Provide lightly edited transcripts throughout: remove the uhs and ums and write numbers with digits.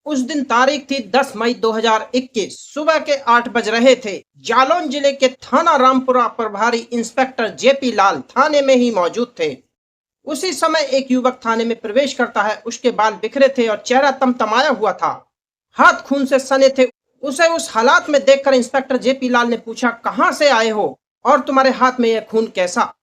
उस दिन तारीख थी 10 मई 2021। सुबह के 8 बज रहे थे। जालौन जिले के थाना रामपुरा प्रभारी इंस्पेक्टर जेपी लाल थाने में ही मौजूद थे। उसी समय एक युवक थाने में प्रवेश करता है। उसके बाल बिखरे थे और चेहरा तमतमाया हुआ था। हाथ खून से सने थे। उसे उस हालात में देखकर इंस्पेक्टर जेपी लाल ने पूछा, कहां से आए हो और तुम्हारे हाथ में यह खून कैसा?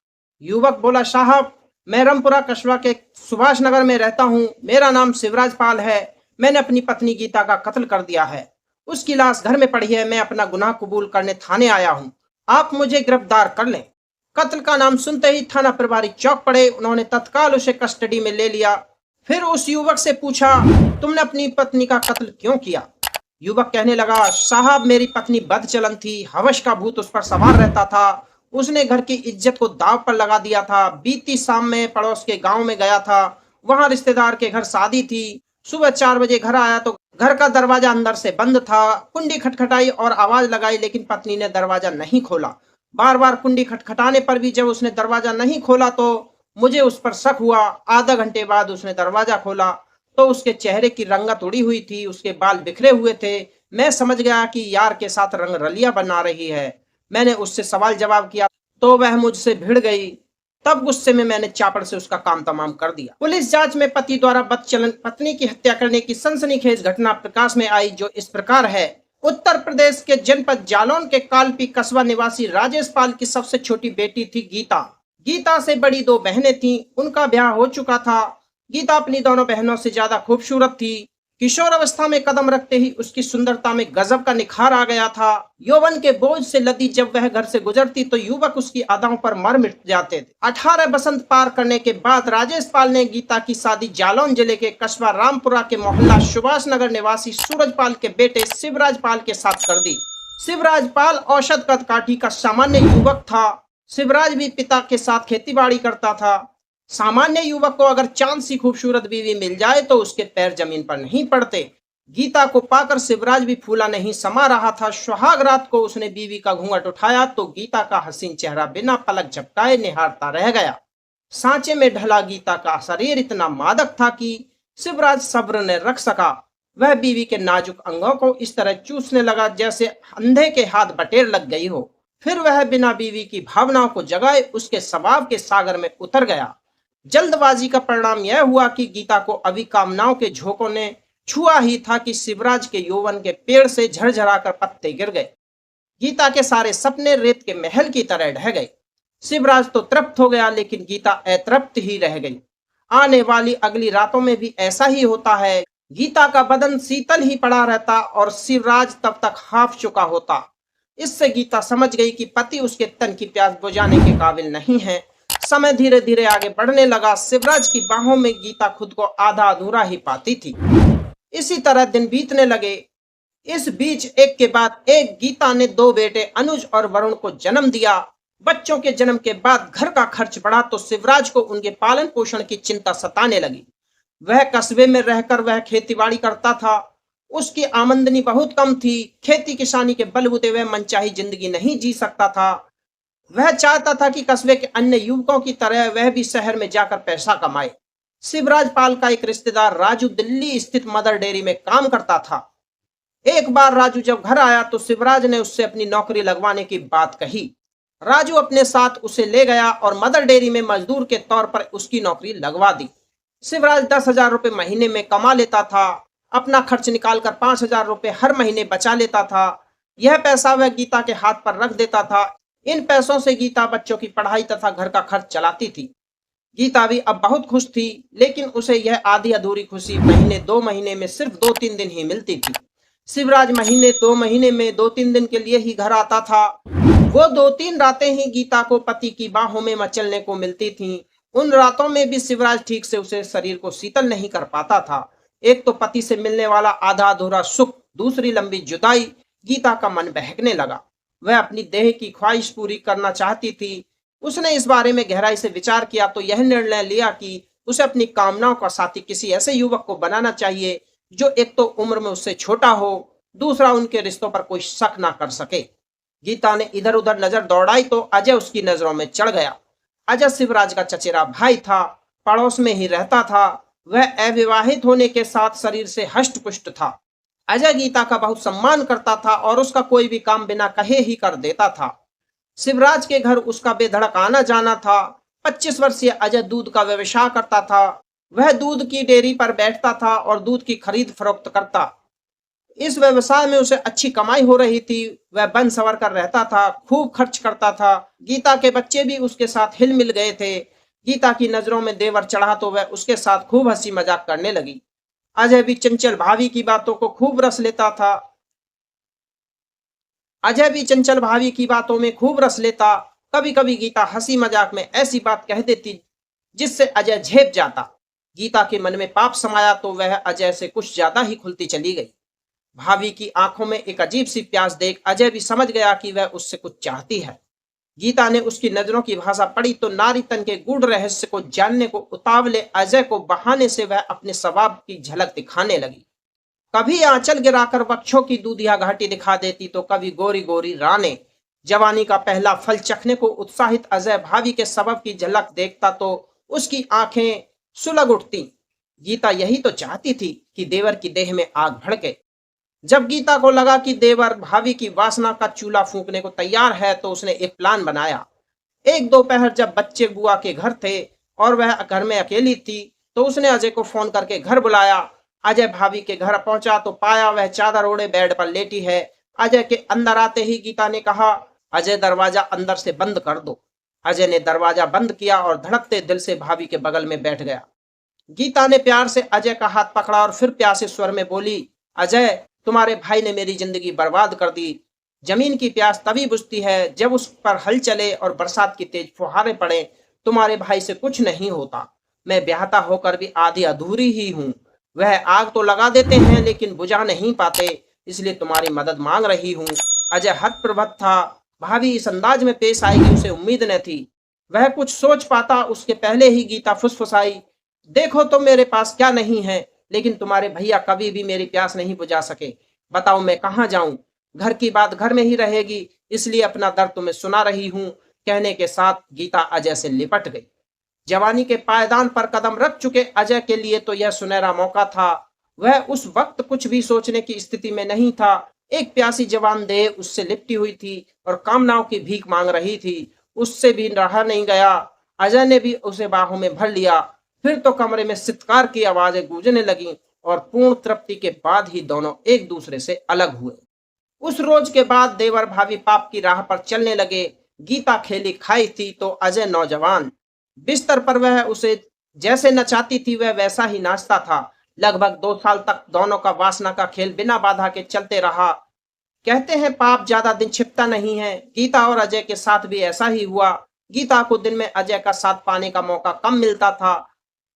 युवक बोला, साहब, मैं रामपुरा कस्बा के सुभाष नगर में रहता हूँ। मेरा नाम शिवराज पाल है। मैंने अपनी पत्नी गीता का कत्ल कर दिया है। उसकी लाश घर में पड़ी है। मैं अपना गुनाह कबूल करने थाने आया हूँ। आप मुझे गिरफ्तार कर लें। कत्ल का नाम सुनते ही थाना प्रभारी चौंक पड़े। उन्होंने तत्काल उसे कस्टडी में ले लिया। फिर उस युवक से पूछा, तुमने अपनी पत्नी का कत्ल क्यों किया? युवक कहने लगा, साहब, मेरी पत्नी बदचलन थी। हवस का भूत उस पर सवार रहता था। उसने घर की इज्जत को दांव पर लगा दिया था। बीती शाम में पड़ोस के गांव में गया था। वहां रिश्तेदार के घर शादी थी। सुबह 4 बजे घर आया तो घर का दरवाजा अंदर से बंद था। कुंडी खटखटाई और आवाज लगाई, लेकिन पत्नी ने दरवाजा नहीं खोला। बार बार कुंडी खटखटाने पर भी जब उसने दरवाजा नहीं खोला तो मुझे उस पर शक हुआ। आधा घंटे बाद उसने दरवाजा खोला तो उसके चेहरे की रंगत उड़ी हुई थी। उसके बाल बिखरे हुए थे। मैं समझ गया कि यार के साथ रंग रलिया बना रही है। मैंने उससे सवाल जवाब किया तो वह मुझसे भिड़ गई। तब गुस्से में मैंने चापड़ से उसका काम तमाम कर दिया। पुलिस जांच में पति द्वारा बदचलन पत्नी की हत्या करने की सनसनीखेज घटना प्रकाश में आई, जो इस प्रकार है। उत्तर प्रदेश के जनपद जालौन के कालपी कस्बा निवासी राजेश पाल की सबसे छोटी बेटी थी गीता। गीता से बड़ी 2 बहनें थीं। उनका ब्याह हो चुका था। गीता अपनी दोनों बहनों से ज्यादा खूबसूरत थी। किशोर अवस्था में कदम रखते ही उसकी सुंदरता में गजब का निखार आ गया था। यौवन के बोझ से लदी जब वह घर से गुजरती तो युवक उसकी अदाओं पर मर मिट जाते थे। 18 बसंत पार करने के बाद राजेश पाल ने गीता की शादी जालौन जिले के कस्बा रामपुरा के मोहल्ला सुभाष नगर निवासी सूरज पाल के बेटे शिवराज पाल के साथ कर दी। शिवराज पाल औसत कदकाठी का सामान्य युवक था। शिवराज भी पिता के साथ खेती करता था। सामान्य युवक को अगर चांद सी खूबसूरत बीवी मिल जाए तो उसके पैर जमीन पर नहीं पड़ते। गीता को पाकर शिवराज भी फूला नहीं समा रहा था। सुहाग रात को उसने बीवी का घूंघट उठाया तो गीता का हसीन चेहरा बिना पलक झपकाए निहारता रह गया। सांचे में ढला गीता का शरीर इतना मादक था कि शिवराज सब्र न रख सका। वह बीवी के नाजुक अंगों को इस तरह चूसने लगा जैसे अंधे के हाथ बटेर लग गई हो। फिर वह बिना बीवी की भावनाओं को जगाए उसके स्वभाव के सागर में उतर गया। जल्दबाजी का परिणाम यह हुआ कि गीता को अभी कामनाओं के झोंकों ने छुआ ही था कि शिवराज के यौवन के पेड़ से झरझराकर पत्ते गिर गए। गीता के सारे सपने रेत के महल की तरह ढह गए। शिवराज तो तृप्त हो गया, लेकिन गीता अतृप्त ही रह गई। आने वाली अगली रातों में भी ऐसा ही होता है। गीता का बदन शीतल ही पड़ा रहता और शिवराज तब तक हाफ चुका होता। इससे गीता समझ गई कि पति उसके तन की प्यास बुझाने के काबिल नहीं है। समय धीरे धीरे आगे बढ़ने लगा। शिवराज की बाहों में गीता खुद को आधा अधूरा ही पाती थी। इसी तरह दिन बीतने लगे। इस बीच एक के बाद एक गीता ने 2 बेटे अनुज और वरुण को जन्म दिया। बच्चों के जन्म के बाद घर का खर्च बढ़ा तो शिवराज को उनके पालन पोषण की चिंता सताने लगी। वह कस्बे में रहकर वह खेतीबाड़ी करता था। उसकी आमदनी बहुत कम थी। खेती किसानी के बलबूते वह मनचाही जिंदगी नहीं जी सकता था। वह चाहता था कि कस्बे के अन्य युवकों की तरह वह भी शहर में जाकर पैसा कमाए। शिवराज पाल का एक रिश्तेदार राजू दिल्ली स्थित मदर डेयरी में काम करता था। एक बार राजू जब घर आया तो शिवराज ने उससे अपनी नौकरी लगवाने की बात कही। राजू अपने साथ उसे ले गया और मदर डेयरी में मजदूर के तौर पर उसकी नौकरी लगवा दी। शिवराज 10,000 रुपए महीने में कमा लेता था। अपना खर्च निकालकर 5,000 रुपए हर महीने बचा लेता था। यह पैसा वह गीता के हाथ पर रख देता था। इन पैसों से गीता बच्चों की पढ़ाई तथा घर का खर्च चलाती थी। गीता भी अब बहुत खुश थी, लेकिन उसे यह आधी अधूरी खुशी महीने 2 महीने में सिर्फ 2-3 दिन ही मिलती थी। शिवराज महीने 2 महीने में 2-3 दिन के लिए ही घर आता था। वो 2-3 रातें ही गीता को पति की बाहों में मचलने को मिलती थीं। उन रातों में भी शिवराज ठीक से उसे शरीर को शीतल नहीं कर पाता था। एक तो पति से मिलने वाला आधा अधूरा सुख, दूसरी लंबी जुदाई। गीता का मन बहकने लगा। वह अपनी देह की ख्वाहिश पूरी करना चाहती थी। उसने इस बारे में गहराई से विचार किया तो यह निर्णय लिया कि उसे अपनी कामनाओं का साथी किसी ऐसे युवक को बनाना चाहिए जो एक तो उम्र में उससे छोटा हो, दूसरा उनके रिश्तों पर कोई शक ना कर सके। गीता ने इधर उधर नजर दौड़ाई तो अजय उसकी नजरों में चढ़ गया। अजय शिवराज का चचेरा भाई था, पड़ोस में ही रहता था। वह अविवाहित होने के साथ शरीर से हष्ट पुष्ट था। अजय गीता का बहुत सम्मान करता था और उसका कोई भी काम बिना कहे ही कर देता था। शिवराज के घर उसका बेधड़क आना जाना था। 25 वर्षीय अजय दूध का व्यवसाय करता था। वह दूध की डेयरी पर बैठता था और दूध की खरीद फरोख्त करता। इस व्यवसाय में उसे अच्छी कमाई हो रही थी। वह बन सवर कर रहता था, खूब खर्च करता था। गीता के बच्चे भी उसके साथ हिल मिल गए थे। गीता की नजरों में देवर चढ़ा तो वह उसके साथ खूब हंसी मजाक करने लगी। अजय भी चंचल भाभी की बातों को खूब रस लेता था। अजय भी चंचल भाभी की बातों में खूब रस लेता। कभी कभी गीता हंसी मजाक में ऐसी बात कह देती जिससे अजय झेप जाता। गीता के मन में पाप समाया तो वह अजय से कुछ ज्यादा ही खुलती चली गई। भाभी की आंखों में एक अजीब सी प्यास देख अजय भी समझ गया कि वह उससे कुछ चाहती है। गीता ने उसकी नजरों की भाषा पढ़ी तो नारी तन के गूढ़ रहस्य को जानने को उतावले अजय को बहाने से वह अपने स्वभाव की झलक दिखाने लगी। कभी आंचल गिराकर वक्षों की दूधिया घाटी दिखा देती तो कभी गोरी गोरी राने। जवानी का पहला फल चखने को उत्साहित अजय भाभी के सबब की झलक देखता तो उसकी आंखें सुलग उठती। गीता यही तो चाहती थी कि देवर की देह में आग भड़के। जब गीता को लगा कि देवर भाभी की वासना का चूल्हा फूंकने को तैयार है तो उसने एक प्लान बनाया। एक दोपहर जब बच्चे बुआ के घर थे और वह घर में अकेली थी तो उसने अजय को फोन करके घर बुलाया। अजय भाभी के घर पहुंचा तो पाया वह चादर ओढ़े बेड पर लेटी है। अजय के अंदर आते ही गीता ने कहा, अजय दरवाजा अंदर से बंद कर दो। अजय ने दरवाजा बंद किया और धड़कते दिल से भाभी के बगल में बैठ गया। गीता ने प्यार से अजय का हाथ पकड़ा और फिर प्यासे स्वर में बोली, अजय तुम्हारे भाई ने मेरी जिंदगी बर्बाद कर दी। जमीन की प्यास तभी बुझती है जब उस पर हल चले और बरसात की तेज फुहारे पड़े। तुम्हारे भाई से कुछ नहीं होता। मैं ब्याहता होकर भी आधी अधूरी ही हूँ। वह आग तो लगा देते हैं लेकिन बुझा नहीं पाते, इसलिए तुम्हारी मदद मांग रही हूँ। अजय हतप्रभ था। भाभी इस अंदाज में पेश आएगी उसे उम्मीद न थी। वह कुछ सोच पाता उसके पहले ही गीता फुसफुसाई, देखो तो मेरे पास क्या नहीं है, लेकिन तुम्हारे भैया कभी भी मेरी प्यास नहीं बुझा सके। बताओ मैं कहाँ जाऊं। घर की बात घर में ही रहेगी, इसलिए अपना दर्द तुम्हें सुना रही हूं। कहने के साथ गीता अजय से लिपट गई। जवानी के पायदान पर कदम रख चुके अजय के लिए तो यह सुनहरा मौका था। वह उस वक्त कुछ भी सोचने की स्थिति में नहीं था। एक प्यासी जवान देह उससे लिपटी हुई थी और कामनाओं की भीख मांग रही थी। उससे भी रहा नहीं गया। अजय ने भी उसे बाहों में भर लिया। फिर तो कमरे में चित्कार की आवाजें गूंजने लगीं और पूर्ण तृप्ति के बाद ही दोनों एक दूसरे से अलग हुए। उस रोज के बाद देवर भाभी पाप की राह पर चलने लगे। गीता खेली खाई थी तो अजय नौजवान। बिस्तर पर वह उसे जैसे नचाती थी वह वैसा ही नाचता था। लगभग 2 साल तक दोनों का वासना का खेल बिना बाधा के चलते रहा। कहते हैं पाप ज्यादा दिन छिपता नहीं है। गीता और अजय के साथ भी ऐसा ही हुआ। गीता को दिन में अजय का साथ पाने का मौका कम मिलता था,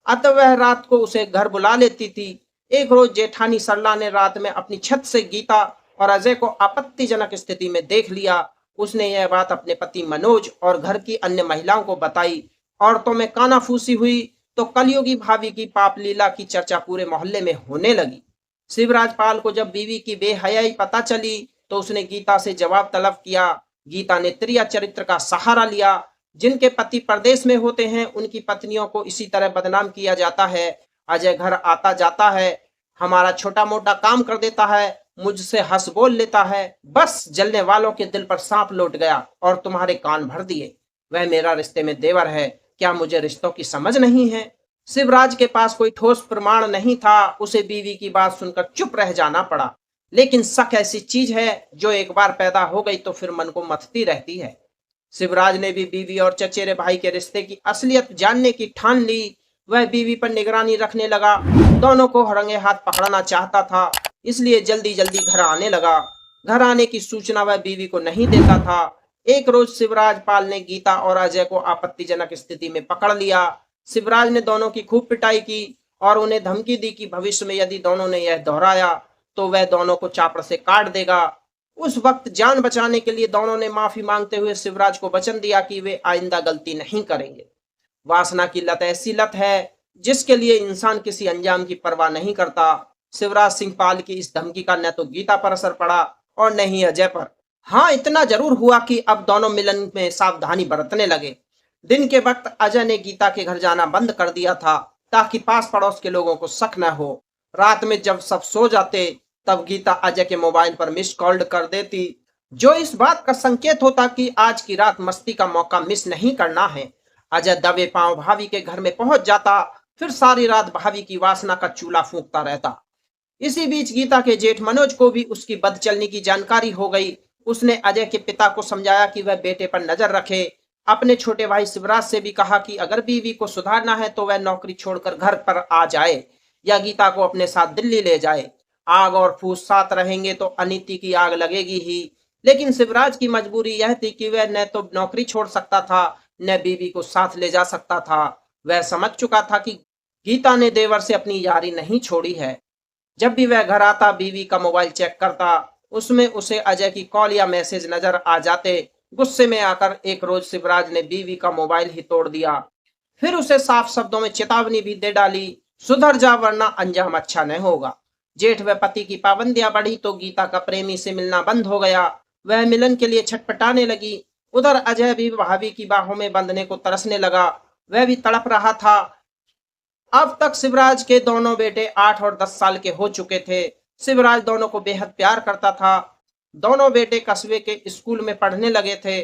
अतः वह रात को उसे घर बुला लेती थी। एक रोज जेठानी सरला ने रात में अपनी छत से गीता और अजय को आपत्तिजनक स्थिति में देख लिया। उसने यह बात अपने पति मनोज और घर की अन्य महिलाओं को बताई। औरतों में कानाफूसी हुई तो कलयुगी भाभी की पाप लीला की चर्चा पूरे मोहल्ले में होने लगी। शिवराज पाल को जब बीवी की बेहयाई पता चली तो उसने गीता से जवाब तलब किया। गीता ने त्रिया चरित्र का सहारा लिया। जिनके पति परदेश में होते हैं उनकी पत्नियों को इसी तरह बदनाम किया जाता है। अजय घर आता जाता है, हमारा छोटा मोटा काम कर देता है, मुझसे हंस बोल लेता है, बस जलने वालों के दिल पर सांप लौट गया और तुम्हारे कान भर दिए। वह मेरा रिश्ते में देवर है, क्या मुझे रिश्तों की समझ नहीं है। शिवराज के पास कोई ठोस प्रमाण नहीं था। उसे बीवी की बात सुनकर चुप रह जाना पड़ा। लेकिन शक ऐसी चीज है जो एक बार पैदा हो गई तो फिर मन को मथती रहती है। शिवराज ने भी बीवी और चचेरे भाई के रिश्ते की असलियत जानने की ठान ली। वह बीवी पर निगरानी रखने लगा। दोनों को रंगे हाथ पकड़ना चाहता था, इसलिए जल्दी जल्दी घर आने लगा। घर आने की सूचना वह बीवी को नहीं देता था। एक रोज शिवराज पाल ने गीता और अजय को आपत्तिजनक स्थिति में पकड़ लिया। शिवराज ने दोनों की खूब पिटाई की और उन्हें धमकी दी कि भविष्य में यदि दोनों ने यह दोहराया तो वह दोनों को चापड़ से काट देगा। उस वक्त जान बचाने के लिए दोनों ने माफी मांगते हुए शिवराज को वचन दिया कि वे आइंदा गलती नहीं करेंगे। वासना की लत ऐसी लत है जिसके लिए इंसान किसी अंजाम की परवाह नहीं करता। शिवराज सिंह पाल की इस धमकी का न तो गीता पर असर पड़ा और न ही अजय पर। हाँ, इतना जरूर हुआ कि अब दोनों मिलन में सावधानी बरतने लगे। दिन के वक्त अजय ने गीता के घर जाना बंद कर दिया था। ताकि पास पड़ोस के लोगों को शक न हो। रात में जब सब सो जाते तब गीता अजय के मोबाइल पर मिस कॉल कर देती, जो इस बात का संकेत होता कि आज की रात मस्ती का मौका मिस नहीं करना है। अजय दबे पांव भाभी के घर में पहुंच जाता, फिर सारी रात भाभी की वासना का चूल्हा फूंकता रहता। इसी बीच गीता के जेठ मनोज को भी उसकी बदचलनी की जानकारी हो गई। उसने अजय के पिता को समझाया कि वह बेटे पर नजर रखे। अपने छोटे भाई शिवराज से भी कहा कि अगर बीवी को सुधारना है तो वह नौकरी छोड़कर घर पर आ जाए या गीता को अपने साथ दिल्ली ले जाए। आग और फूस साथ रहेंगे तो अनीति की आग लगेगी ही। लेकिन शिवराज की मजबूरी यह थी कि वह न तो नौकरी छोड़ सकता था, न बीवी को साथ ले जा सकता था। वह समझ चुका था कि गीता ने देवर से अपनी यारी नहीं छोड़ी है। जब भी वह घर आता बीवी का मोबाइल चेक करता, उसमें उसे अजय की कॉल या मैसेज नजर आ जाते। गुस्से में आकर एक रोज शिवराज ने बीवी का मोबाइल ही तोड़ दिया। फिर उसे साफ शब्दों में चेतावनी भी दे डाली, सुधर जा वरना अंजाम अच्छा नहीं होगा। जेठ व पति की पाबंदियां बढ़ी तो गीता का प्रेमी से मिलना बंद हो गया। वह मिलन के लिए छटपटाने लगी। उधर अजय भी भाभी की बाहों में बंधने को तरसने लगा। वह भी तड़प रहा था। अब तक शिवराज के दोनों बेटे 8 और 10 साल के हो चुके थे। शिवराज दोनों को बेहद प्यार करता था। दोनों बेटे कस्बे के स्कूल में पढ़ने लगे थे।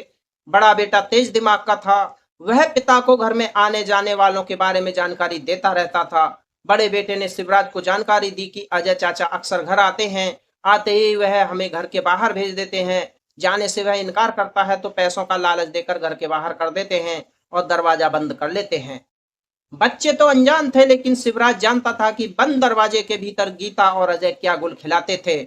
बड़ा बेटा तेज दिमाग का था। वह पिता को घर में आने जाने वालों के बारे में जानकारी देता रहता था। बड़े बेटे ने शिवराज को जानकारी दी कि अजय चाचा अक्सर घर आते हैं। आते ही वह हमें घर के बाहर भेज देते हैं। जाने से वह इनकार करता है तो पैसों का लालच देकर घर के बाहर कर देते हैं और दरवाजा बंद कर लेते हैं। बच्चे तो अनजान थे, लेकिन शिवराज जानता था कि बंद दरवाजे के भीतर गीता और अजय क्या गुल खिलाते थे।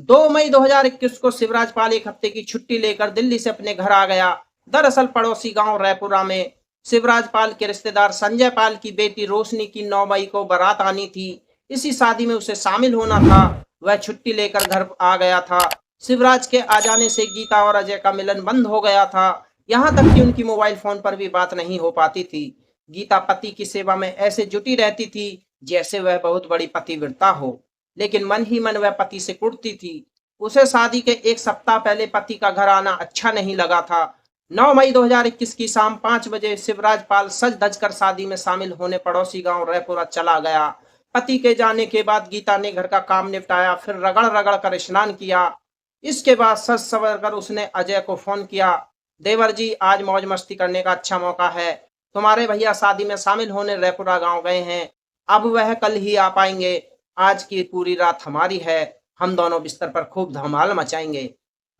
2 मई 2021 को शिवराज पाल एक हफ्ते की छुट्टी लेकर दिल्ली से अपने घर आ गया। दरअसल पड़ोसी गांव रायपुरा में शिवराज पाल के रिश्तेदार संजय पाल की बेटी रोशनी की 9 मई को बारात आनी थी। इसी शादी में उसे शामिल होना था। वह छुट्टी लेकर घर आ गया था। शिवराज के आ जाने से गीता और अजय का मिलन बंद हो गया था। यहाँ तक कि उनकी मोबाइल फोन पर भी बात नहीं हो पाती थी। गीता पति की सेवा में ऐसे जुटी रहती थी जैसे वह बहुत बड़ी पतिव्रता हो, लेकिन मन ही मन वह पति से कुढ़ती थी। उसे शादी के एक सप्ताह पहले पति का घर आना अच्छा नहीं लगा था। 9 मई 2021 की शाम 5 बजे शिवराज पाल सज धज कर शादी में शामिल होने पड़ोसी गांव रायपुरा चला गया। पति के जाने के बाद गीता ने घर का काम निपटाया, फिर रगड़ रगड़ कर स्नान किया। इसके बाद सज सवर कर उसने अजय को फोन किया, देवर जी आज मौज मस्ती करने का अच्छा मौका है। तुम्हारे भैया शादी में शामिल होने रायपुरा गांव गए हैं। अब वह कल ही आ पाएंगे। आज की पूरी रात हमारी है। हम दोनों बिस्तर पर खूब धमाल मचाएंगे।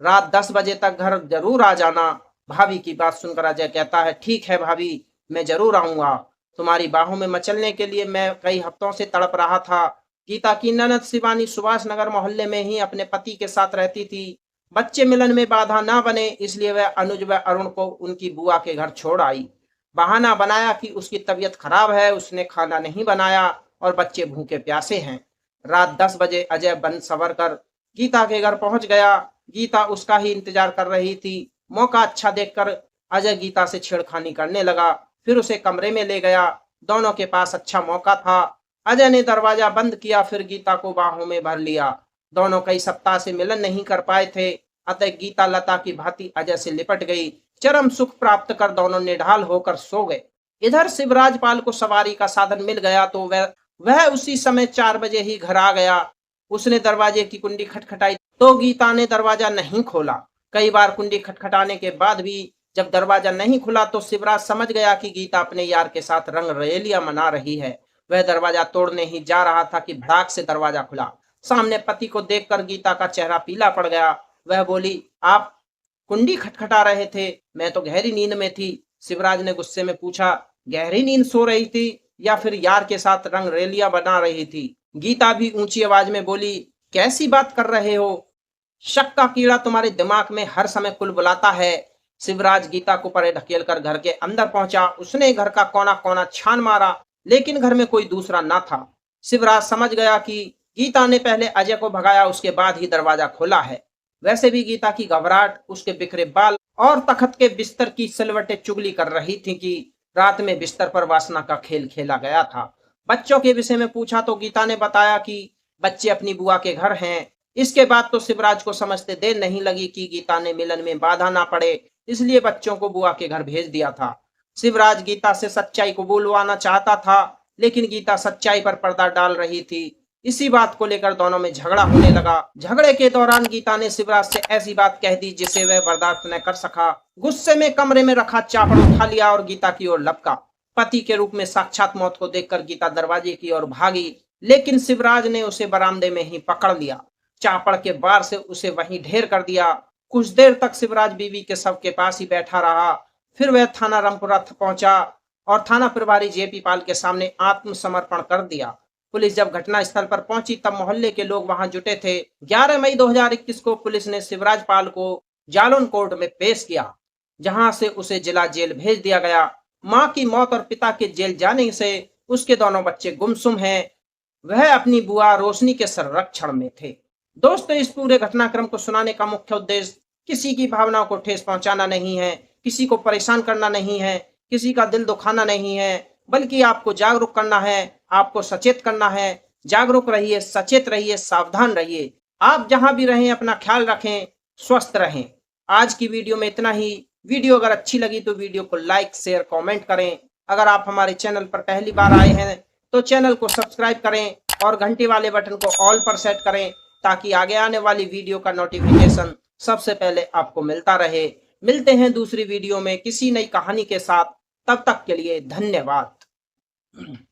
रात 10 बजे तक घर जरूर आ जाना। भाभी की बात सुनकर अजय कहता है, ठीक है भाभी, मैं जरूर आऊंगा। तुम्हारी बाहों में मचलने के लिए मैं कई हफ्तों से तड़प रहा था। गीता की ननद शिवानी सुभाष नगर मोहल्ले में ही अपने पति के साथ रहती थी। बच्चे मिलन में बाधा ना बने इसलिए वह अनुज व अरुण को उनकी बुआ के घर छोड़ आई। बहाना बनाया कि उसकी तबीयत खराब है, उसने खाना नहीं बनाया और बच्चे भूखे प्यासे हैं। रात 10 बजे अजय बन सवर कर गीता के घर पहुंच गया। गीता उसका ही इंतजार कर रही थी। मौका अच्छा देखकर अजय गीता से छेड़खानी करने लगा, फिर उसे कमरे में ले गया। दोनों के पास अच्छा मौका था। अजय ने दरवाजा बंद किया, फिर गीता को बाहों में भर लिया। दोनों कई सप्ताह से मिलन नहीं कर पाए थे, अतः गीता लता की भांति अजय से लिपट गई। चरम सुख प्राप्त कर दोनों निढाल होकर सो गए। इधर शिवराज पाल को सवारी का साधन मिल गया तो वह उसी समय 4 बजे ही घर आ गया। उसने दरवाजे की कुंडी खटखटाई तो गीता ने दरवाजा नहीं खोला। कई बार कुंडी खटखटाने के बाद भी जब दरवाजा नहीं खुला तो शिवराज समझ गया कि गीता अपने यार के साथ रंग रेलियां मना रही है। वह दरवाजा तोड़ने ही जा रहा था कि भड़ाक से दरवाजा खुला। सामने पति को देखकर गीता का चेहरा पीला पड़ गया। वह बोली, आप कुंडी खटखटा रहे थे? मैं तो गहरी नींद में थी। शिवराज ने गुस्से में पूछा, गहरी नींद सो रही थी या फिर यार के साथ रंग रेलियां बना रही थी? गीता भी ऊंची आवाज में बोली, कैसी बात कर रहे हो? शक का कीड़ा तुम्हारे दिमाग में हर समय कुलबुलाता है। शिवराज गीता को परे ढकेल कर घर के अंदर पहुंचा। उसने घर का कोना कोना छान मारा, लेकिन घर में कोई दूसरा न था। शिवराज समझ गया कि गीता ने पहले अजय को भगाया, उसके बाद ही दरवाजा खोला है। वैसे भी गीता की घबराहट, उसके बिखरे बाल और तखत के बिस्तर की सिलवटें चुगली कर रही थी कि रात में बिस्तर पर वासना का खेल खेला गया था। बच्चों के विषय में पूछा तो गीता ने बताया कि बच्चे अपनी बुआ के घर हैं। इसके बाद तो शिवराज को समझते देर नहीं लगी कि गीता ने मिलन में बाधा ना पड़े, इसलिए बच्चों को बुआ के घर भेज दिया था। शिवराज गीता से सच्चाई को बुलवाना चाहता था, लेकिन गीता सच्चाई पर पर्दा डाल रही थी। इसी बात को लेकर दोनों में झगड़ा होने लगा। झगड़े के दौरान गीता ने शिवराज से ऐसी बात कह दी जिसे वह बर्दाश्त न कर सका। गुस्से में कमरे में रखा चापड़ उठा लिया और गीता की ओर लपका। पति के रूप में साक्षात मौत को देखकर गीता दरवाजे की ओर भागी, लेकिन शिवराज ने उसे बरामदे में ही पकड़ लिया। चापड़ के बार से उसे वहीं ढेर कर दिया। कुछ देर तक शिवराज बीवी के शव के पास ही बैठा रहा। फिर वह थाना रामपुरा पहुंचा और थाना प्रभारी जेपी पाल के सामने आत्मसमर्पण कर दिया। पुलिस जब घटना स्थल पर पहुंची तब मोहल्ले के लोग वहां जुटे थे। 11 मई 2021 को पुलिस ने शिवराज पाल को जालौन कोर्ट में पेश किया, जहां से उसे जिला जेल भेज दिया गया। मां की मौत और पिता के जेल जाने से उसके दोनों बच्चे गुमसुम हैं। वह अपनी बुआ रोशनी के संरक्षण में थे। दोस्तों, इस पूरे घटनाक्रम को सुनाने का मुख्य उद्देश्य किसी की भावनाओं को ठेस पहुंचाना नहीं है, किसी को परेशान करना नहीं है, किसी का दिल दुखाना नहीं है, बल्कि आपको जागरूक करना है, आपको सचेत करना है। जागरूक रहिए, सचेत रहिए, सावधान रहिए। आप जहां भी रहें अपना ख्याल रखें, स्वस्थ रहें। आज की वीडियो में इतना ही। वीडियो अगर अच्छी लगी तो वीडियो को लाइक, शेयर, कमेंट करें। अगर आप हमारे चैनल पर पहली बार आए हैं तो चैनल को सब्सक्राइब करें और घंटी वाले बटन को ऑल पर सेट करें, ताकि आगे आने वाली वीडियो का नोटिफिकेशन सबसे पहले आपको मिलता रहे। मिलते हैं दूसरी वीडियो में किसी नई कहानी के साथ। तब तक के लिए धन्यवाद।